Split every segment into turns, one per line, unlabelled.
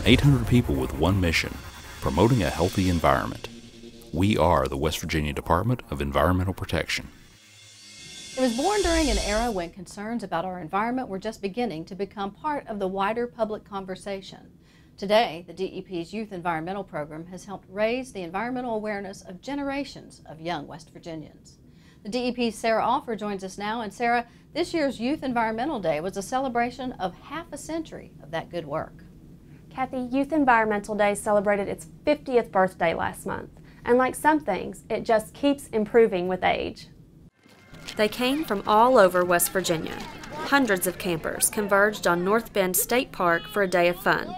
800 people with one mission, promoting a healthy environment. We are the West Virginia Department of Environmental Protection.
It was born during an era when concerns about our environment were just beginning to become part of the wider public conversation. Today, the DEP's Youth Environmental Program has helped raise the environmental awareness of generations of young West Virginians. The DEP's Sarah Alford joins us now. And Sarah, this year's Youth Environmental Day was a celebration of half a century of that good work.
Kathy, Youth Environmental Day celebrated its 50th birthday last month. And like some things, it just keeps improving with age. They came from all over West Virginia. Hundreds of campers converged on North Bend State Park for a day of fun.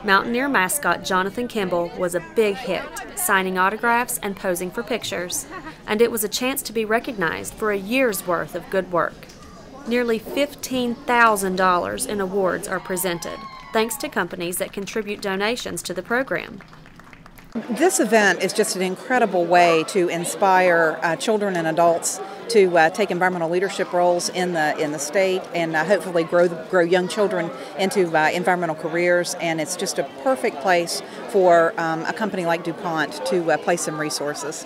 Mountaineer mascot Jonathan Kimball was a big hit, signing autographs and posing for pictures. And it was a chance to be recognized for a year's worth of good work. Nearly $15,000 in awards are presented, thanks to companies that contribute donations to the program.
This event is just an incredible way to inspire children and adults to take environmental leadership roles in the state, and hopefully grow young children into environmental careers. And it's just a perfect place for a company like DuPont to place some resources.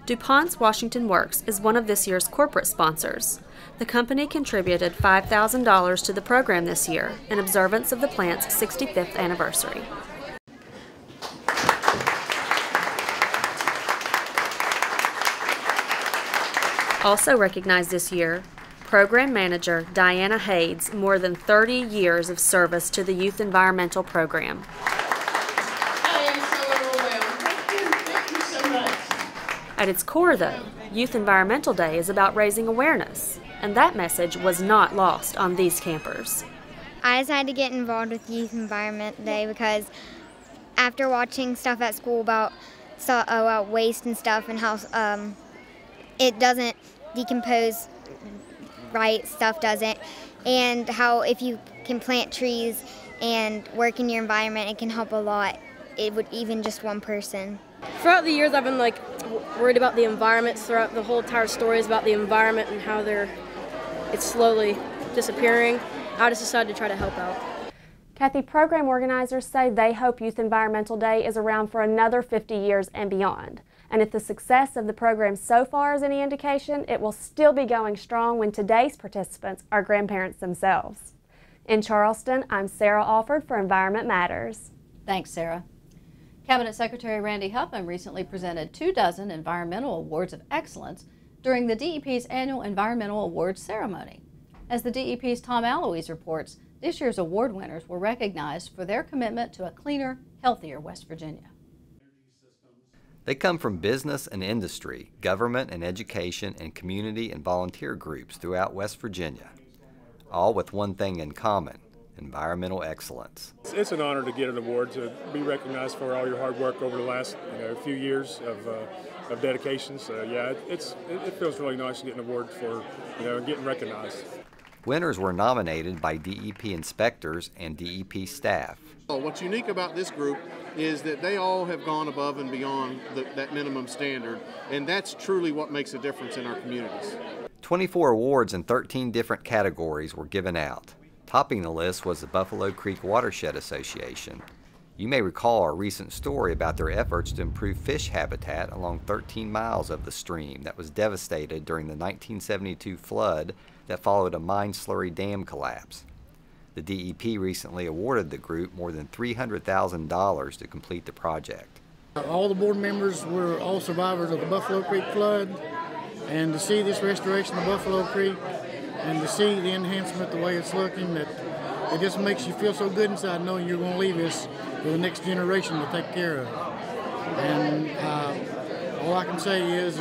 DuPont's Washington Works is one of this year's corporate sponsors. The company contributed $5,000 to the program this year in observance of the plant's 65th anniversary. Also recognized this year, Program Manager Diana Hades' more than 30 years of service to the Youth Environmental Program.
I am so overwhelmed. Thank you so much.
At its core, though, Youth Environmental Day is about raising awareness, and that message was not lost on these campers.
I decided to get involved with Youth Environment Day because after watching stuff at school about waste and stuff and how it doesn't decompose right, stuff doesn't, and how if you can plant trees and work in your environment, it can help a lot, it would even just one person.
Throughout the years I've been worried about the environment. Throughout the whole entire story is about the environment and how it's slowly disappearing. I just decided to try to help out.
Kathy, program organizers say they hope Youth Environmental Day is around for another 50 years and beyond. And if the success of the program so far is any indication, it will still be going strong when today's participants are grandparents themselves. In Charleston, I'm Sarah Alford for Environment Matters.
Thanks, Sarah. Cabinet Secretary Randy Hupham recently presented 24 Environmental Awards of Excellence during the DEP's annual Environmental Awards ceremony. As the DEP's Tom Aloise reports, this year's award winners were recognized for their commitment to a cleaner, healthier West Virginia.
They come from business and industry, government and education, and community and volunteer groups throughout West Virginia, all with one thing in common: environmental excellence.
It's an honor to get an award, to be recognized for all your hard work over the last few years of dedication. So yeah, it feels really nice to get an award for getting recognized.
Winners were nominated by DEP inspectors and DEP staff.
What's unique about this group is that they all have gone above and beyond that minimum standard, and that's truly what makes a difference in our communities.
24 awards in 13 different categories were given out. Topping the list was the Buffalo Creek Watershed Association. You may recall our recent story about their efforts to improve fish habitat along 13 miles of the stream that was devastated during the 1972 flood that followed a mine slurry dam collapse. The DEP recently awarded the group more than $300,000 to complete the project.
All the board members were all survivors of the Buffalo Creek flood, and to see this restoration of Buffalo Creek and to see the enhancement the way it's looking, that it just makes you feel so good inside knowing you're going to leave this for the next generation to take care of. And all I can say is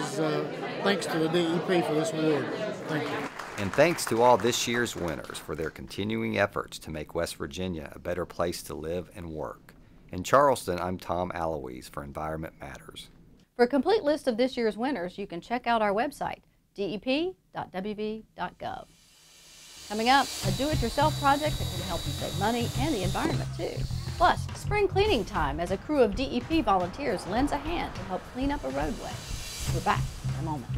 thanks to the DEP for this award. Thank you.
And thanks to all this year's winners for their continuing efforts to make West Virginia a better place to live and work. In Charleston, I'm Tom Aloise for Environment Matters.
For a complete list of this year's winners, you can check out our website, dep.wv.gov. Coming up, a do-it-yourself project that can help you save money and the environment too. Plus, spring cleaning time as a crew of DEP volunteers lends a hand to help clean up a roadway. We're back in a moment.